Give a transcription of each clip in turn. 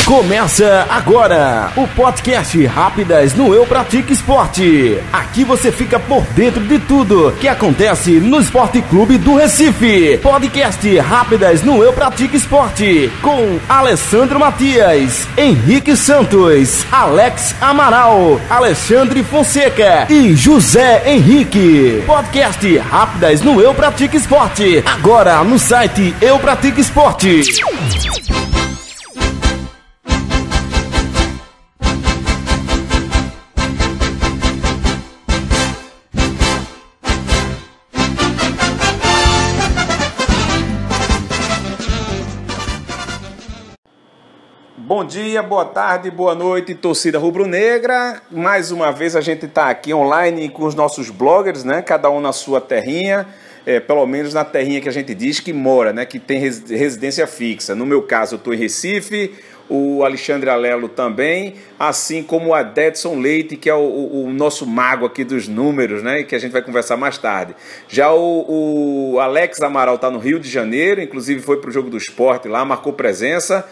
Começa agora o podcast Rápidas no Eu Pratico Esporte. Aqui você fica por dentro de tudo que acontece no Esporte Clube do Recife. Podcast Rápidas no Eu Pratico Esporte com Alessandro Matias, Henrique Santos, Alex Amaral, Alexandre Fonseca e José Henrique. Podcast Rápidas no Eu Pratico Esporte. Agora no site Eu Pratico Esporte. Bom dia, boa tarde, boa noite, torcida rubro-negra. Mais uma vez a gente está aqui online com os nossos bloggers, né? Cada um na sua terrinha, pelo menos na terrinha que a gente diz que mora, né? Que tem residência fixa. No meu caso, eu estou em Recife, o Alexandre Alelo também, assim como o Adedson Leite, que é o nosso mago aqui dos números, né? E que a gente vai conversar mais tarde. Já o Alex Amaral está no Rio de Janeiro, inclusive foi para o jogo do Sport lá, marcou presença.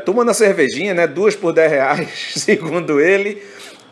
Tomando a cervejinha, né? 2 por R$10, segundo ele.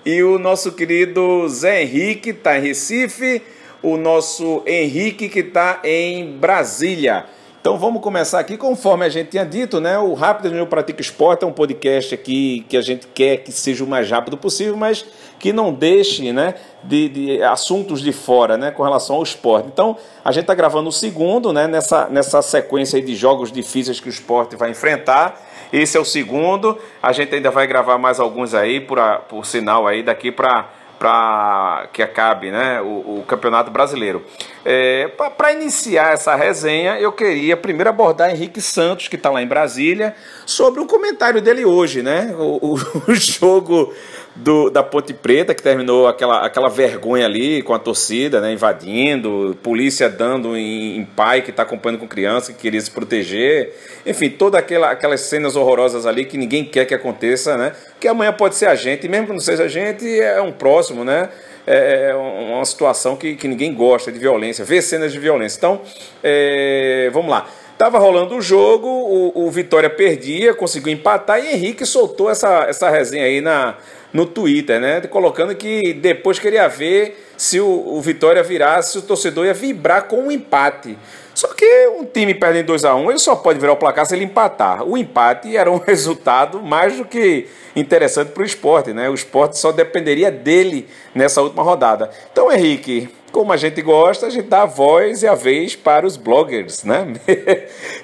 E o nosso querido Zé Henrique está em Recife. O nosso Henrique que está em Brasília. Então vamos começar aqui, conforme a gente tinha dito, né? O Rápido no Eu Pratico Esporte é um podcast aqui que a gente quer que seja o mais rápido possível, mas que não deixe, né, de assuntos de fora, né, com relação ao esporte. Então a gente está gravando o segundo, né, nessa sequência aí de jogos difíceis que o esporte vai enfrentar. Esse é o segundo, a gente ainda vai gravar mais alguns aí, por sinal aí, daqui para que acabe, né, o Campeonato Brasileiro. Para iniciar essa resenha, eu queria primeiro abordar Henrique Santos, que está lá em Brasília, sobre o comentário dele hoje, né, o jogo da Ponte Preta, que terminou aquela vergonha ali com a torcida, né, invadindo, polícia dando em pai que está acompanhando com criança, que queria se proteger, enfim, todas aquelas cenas horrorosas ali que ninguém quer que aconteça, né, que amanhã pode ser a gente, e mesmo que não seja a gente, é um próximo, né, é uma situação que ninguém gosta de violência, ver cenas de violência. Então, vamos lá. Tava rolando o jogo, o Vitória perdia, conseguiu empatar e Henrique soltou essa resenha aí no Twitter, né? Colocando que depois queria ver se o Vitória virasse, o torcedor ia vibrar com um empate. Só que um time perdendo 2-1, ele só pode virar o placar se ele empatar. O empate era um resultado mais do que interessante para o esporte, né? O esporte só dependeria dele nessa última rodada. Então, Henrique, como a gente gosta, a gente dá a voz e a vez para os bloggers, né?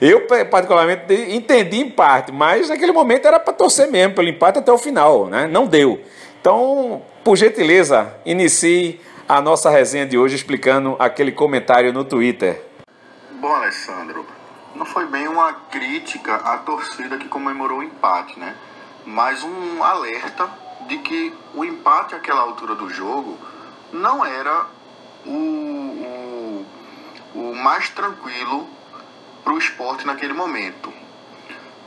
Eu, particularmente, entendi em parte, mas naquele momento era para torcer mesmo pelo empate até o final, né? Não deu. Então, por gentileza, inicie a nossa resenha de hoje explicando aquele comentário no Twitter. Bom, Alessandro, não foi bem uma crítica à torcida que comemorou o empate, né? Mas um alerta de que o empate àquela altura do jogo não era o mais tranquilo para o esporte naquele momento.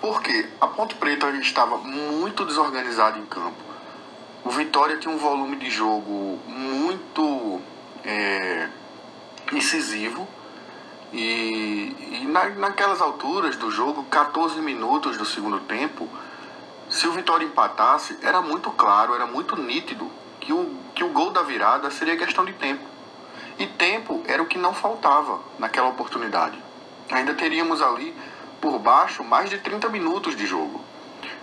Porque a Ponte Preta estava muito desorganizada em campo. O Vitória tinha um volume de jogo muito incisivo. E naquelas alturas do jogo, 14 minutos do segundo tempo, se o Vitória empatasse, era muito claro, era muito nítido que o gol da virada seria questão de tempo. E tempo era o que não faltava naquela oportunidade. Ainda teríamos ali, por baixo, mais de 30 minutos de jogo.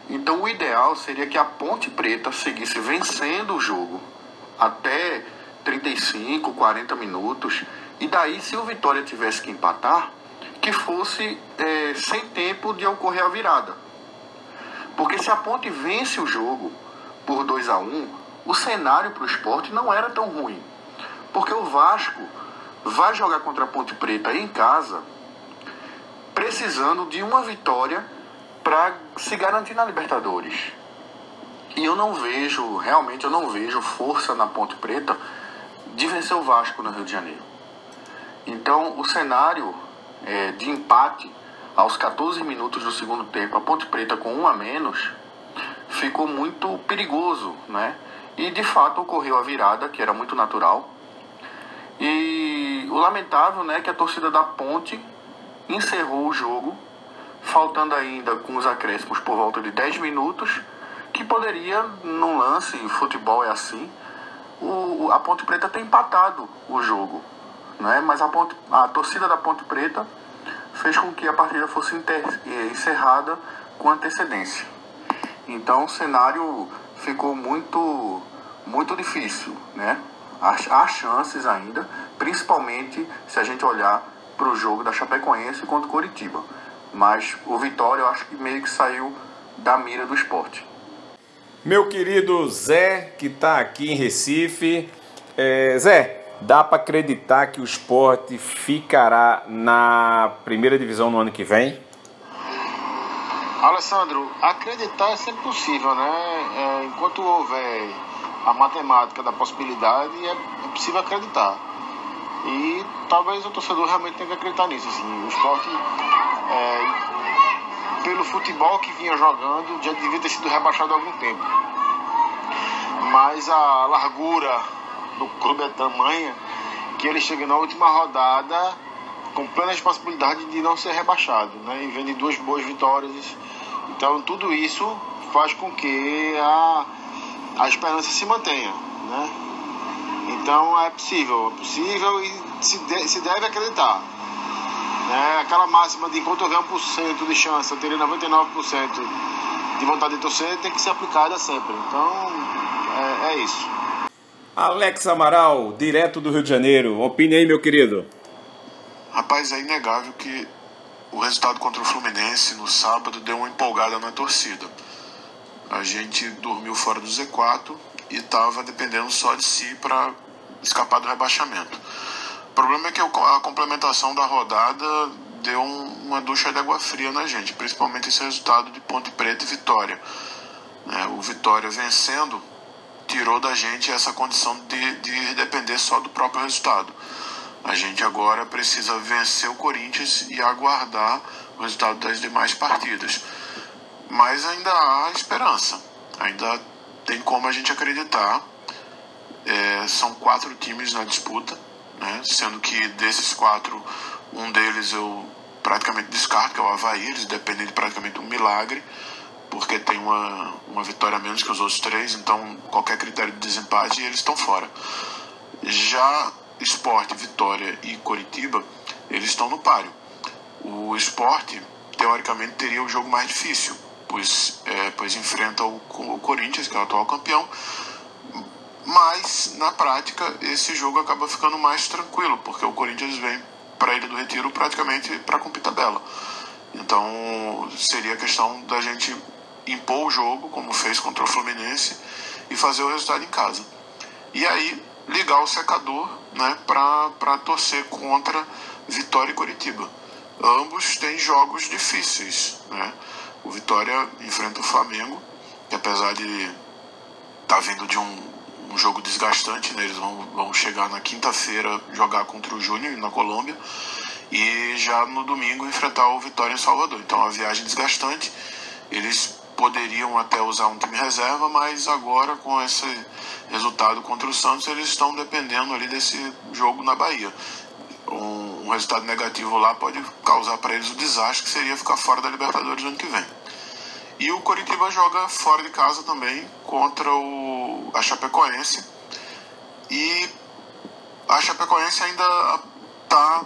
Então o ideal seria que a Ponte Preta seguisse vencendo o jogo até 35, 40 minutos. E daí, se o Vitória tivesse que empatar, que fosse sem tempo de ocorrer a virada. Porque se a Ponte vence o jogo por 2-1, o cenário para o esporte não era tão ruim. Porque o Vasco vai jogar contra a Ponte Preta em casa, precisando de uma vitória para se garantir na Libertadores. E realmente eu não vejo força na Ponte Preta de vencer o Vasco no Rio de Janeiro. Então, o cenário de empate aos 14 minutos do segundo tempo, a Ponte Preta com 1 a menos, ficou muito perigoso, né? E, de fato, ocorreu a virada, que era muito natural. E o lamentável, né, que a torcida da Ponte encerrou o jogo, faltando ainda com os acréscimos por volta de 10 minutos, que poderia, num lance, futebol é assim, a Ponte Preta ter empatado o jogo, né? Mas a torcida da Ponte Preta fez com que a partida fosse encerrada com antecedência. Então o cenário ficou muito, muito difícil, né? Há chances ainda, principalmente se a gente olhar para o jogo da Chapecoense contra o Coritiba. Mas o Vitória eu acho que meio que saiu da mira do Sport. Meu querido Zé, que está aqui em Recife. Zé, dá para acreditar que o Sport ficará na primeira divisão no ano que vem? Alessandro, acreditar é sempre possível, né? Enquanto houver a matemática da possibilidade, é possível acreditar. E talvez o torcedor realmente tenha que acreditar nisso. Assim. O Sport, pelo futebol que vinha jogando, já devia ter sido rebaixado há algum tempo. Mas a largura do clube é tamanha que ele chega na última rodada com plenas possibilidades de não ser rebaixado, né? E vem de 2 boas vitórias. Então tudo isso faz com que a esperança se mantenha, né? Então é possível e se deve acreditar. Aquela máxima de enquanto houver 1% de chance, eu teria 99% de vontade de torcer, tem que ser aplicada sempre. Então é isso. Alex Amaral, direto do Rio de Janeiro. Opine aí, meu querido. Rapaz, é inegável que o resultado contra o Fluminense no sábado deu uma empolgada na torcida. A gente dormiu fora do Z4 e estava dependendo só de si para escapar do rebaixamento. O problema é que a complementação da rodada deu uma ducha de água fria na gente, principalmente esse resultado de Ponte Preta e Vitória. O Vitória vencendo tirou da gente essa condição de depender só do próprio resultado. A gente agora precisa vencer o Corinthians e aguardar o resultado das demais partidas. Mas ainda há esperança, ainda tem como a gente acreditar. São 4 times na disputa, né? Sendo que desses 4, um deles eu praticamente descarto, que é o Avaí. Eles dependem de praticamente um milagre, porque tem uma vitória a menos que os outros 3, então qualquer critério de desempate eles estão fora. Já Sport, Vitória e Coritiba, eles estão no páreo. O Sport, teoricamente, teria o jogo mais difícil, pois enfrenta o Corinthians, que é o atual campeão, mas na prática esse jogo acaba ficando mais tranquilo, porque o Corinthians vem para a Ilha do Retiro praticamente para cumprir tabela. Então seria questão da gente impor o jogo, como fez contra o Fluminense, e fazer o resultado em casa. E aí ligar o secador, né, para torcer contra Vitória e Coritiba. Ambos têm jogos difíceis, né? O Vitória enfrenta o Flamengo, que apesar de estar vindo de um jogo desgastante, né, eles vão chegar na quinta-feira jogar contra o Júnior na Colômbia e já no domingo enfrentar o Vitória em Salvador. Então é uma viagem desgastante. Eles poderiam até usar um time reserva, mas agora com esse resultado contra o Santos eles estão dependendo ali desse jogo na Bahia. Um resultado negativo lá pode causar para eles o desastre que seria ficar fora da Libertadores no ano que vem. E o Coritiba joga fora de casa também contra a Chapecoense, e a Chapecoense ainda está,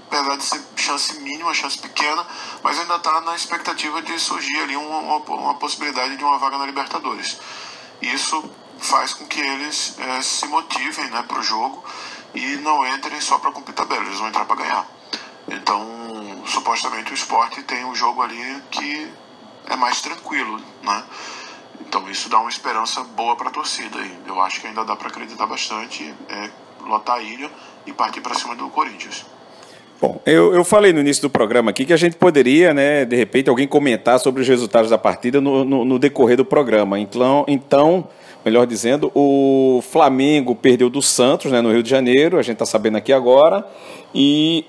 apesar de ser chance mínima, chance pequena, mas ainda está na expectativa de surgir ali uma possibilidade de uma vaga na Libertadores. Isso faz com que eles se motivem, né, para o jogo e não entrem só para cumprir tabela, eles vão entrar para ganhar. Então, supostamente o Sport tem um jogo ali que é mais tranquilo, né? Então isso dá uma esperança boa para a torcida. Eu acho que ainda dá para acreditar bastante, lotar a ilha e partir para cima do Corinthians. Bom, eu falei no início do programa aqui que a gente poderia, né, de repente, alguém comentar sobre os resultados da partida no decorrer do programa. Então, melhor dizendo, o Flamengo perdeu do Santos, né, no Rio de Janeiro, a gente está sabendo aqui agora, e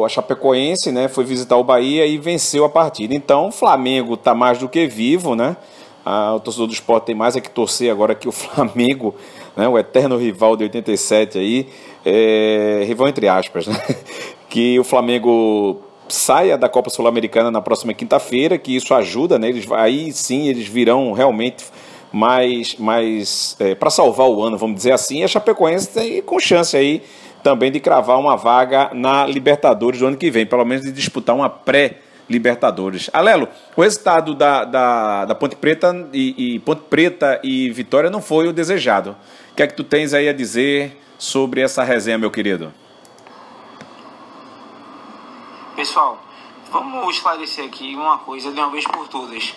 a Chapecoense, né, foi visitar o Bahia e venceu a partida. Então, o Flamengo está mais do que vivo, né? O torcedor do Sport tem mais é que torcer agora que o Flamengo, né, o eterno rival de 87 aí, rival entre aspas, né, que o Flamengo saia da Copa Sul-Americana na próxima quinta-feira, que isso ajuda, né, aí sim eles virão realmente mais para salvar o ano, vamos dizer assim, e a Chapecoense tem com chance aí também de cravar uma vaga na Libertadores do ano que vem, pelo menos de disputar uma pré-Libertadores. Alelo, o resultado da Ponte Preta Ponte Preta e Vitória não foi o desejado. O que é que tu tens aí a dizer sobre essa resenha, meu querido? Pessoal, vamos esclarecer aqui uma coisa de uma vez por todas.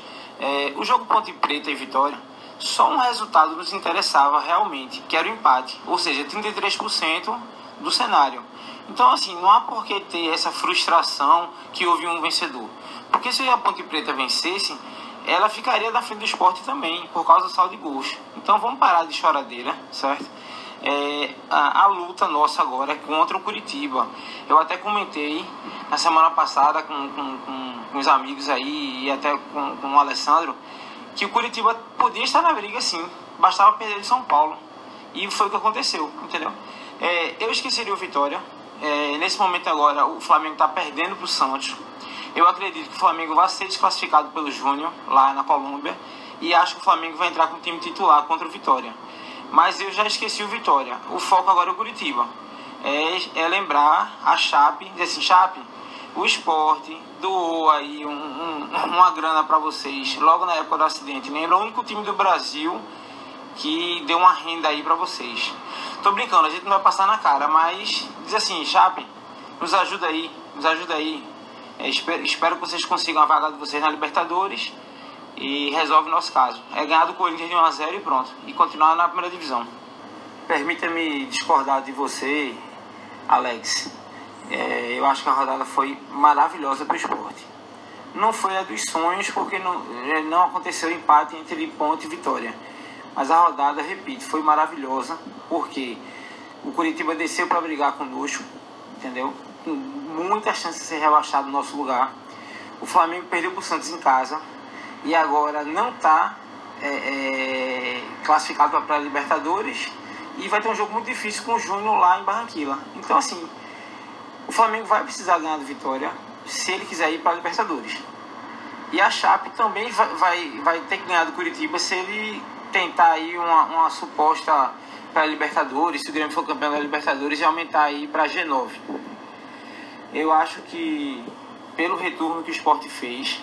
O jogo Ponte Preta e Vitória, só um resultado nos interessava realmente, que era o empate, ou seja, 33% do cenário. Então, assim, não há por que ter essa frustração que houve um vencedor. Porque se a Ponte Preta vencesse, ela ficaria na frente do Sport também, por causa do saldo de gols. Então, vamos parar de choradeira, certo? A luta nossa agora é contra o Curitiba. Eu até comentei na semana passada com os amigos aí e até com o Alessandro que o Curitiba podia estar na briga sim, bastava perder de São Paulo, e foi o que aconteceu, entendeu? Eu esqueceria o Vitória. Nesse momento agora o Flamengo está perdendo para o Santos. Eu acredito que o Flamengo vai ser desclassificado pelo Júnior lá na Colômbia, e acho que o Flamengo vai entrar com o time titular contra o Vitória. Mas eu já esqueci o Vitória. O foco agora é o Curitiba. É lembrar a Chape, dizer assim, Chape, o Sport doou aí uma grana para vocês logo na época do acidente. Lembra, o único time do Brasil que deu uma renda aí para vocês. Tô brincando, a gente não vai passar na cara, mas diz assim, Chape, nos ajuda aí. Espero que vocês consigam a vaga de vocês na Libertadores e resolve o nosso caso. Ganhar do Corinthians de 1-0 e pronto. E continuar na primeira divisão. Permita-me discordar de você, Alex. Eu acho que a rodada foi maravilhosa para o Sport. Não foi a dos sonhos, porque não aconteceu empate entre Ponte e Vitória. Mas a rodada, repito, foi maravilhosa, porque o Curitiba desceu para brigar conosco, entendeu? Com muita chance de ser rebaixado no nosso lugar. O Flamengo perdeu para o Santos em casa e agora não está classificado para a pré-Libertadores, e vai ter um jogo muito difícil com o Júnior lá em Barranquilla. Então, assim, o Flamengo vai precisar ganhar do Vitória se ele quiser ir para a Libertadores. E a Chape também vai ter que ganhar do Curitiba se ele tentar aí uma suposta para a Libertadores, se o Grêmio for campeão da Libertadores, e aumentar aí para G9. Eu acho que, pelo retorno que o Sport fez,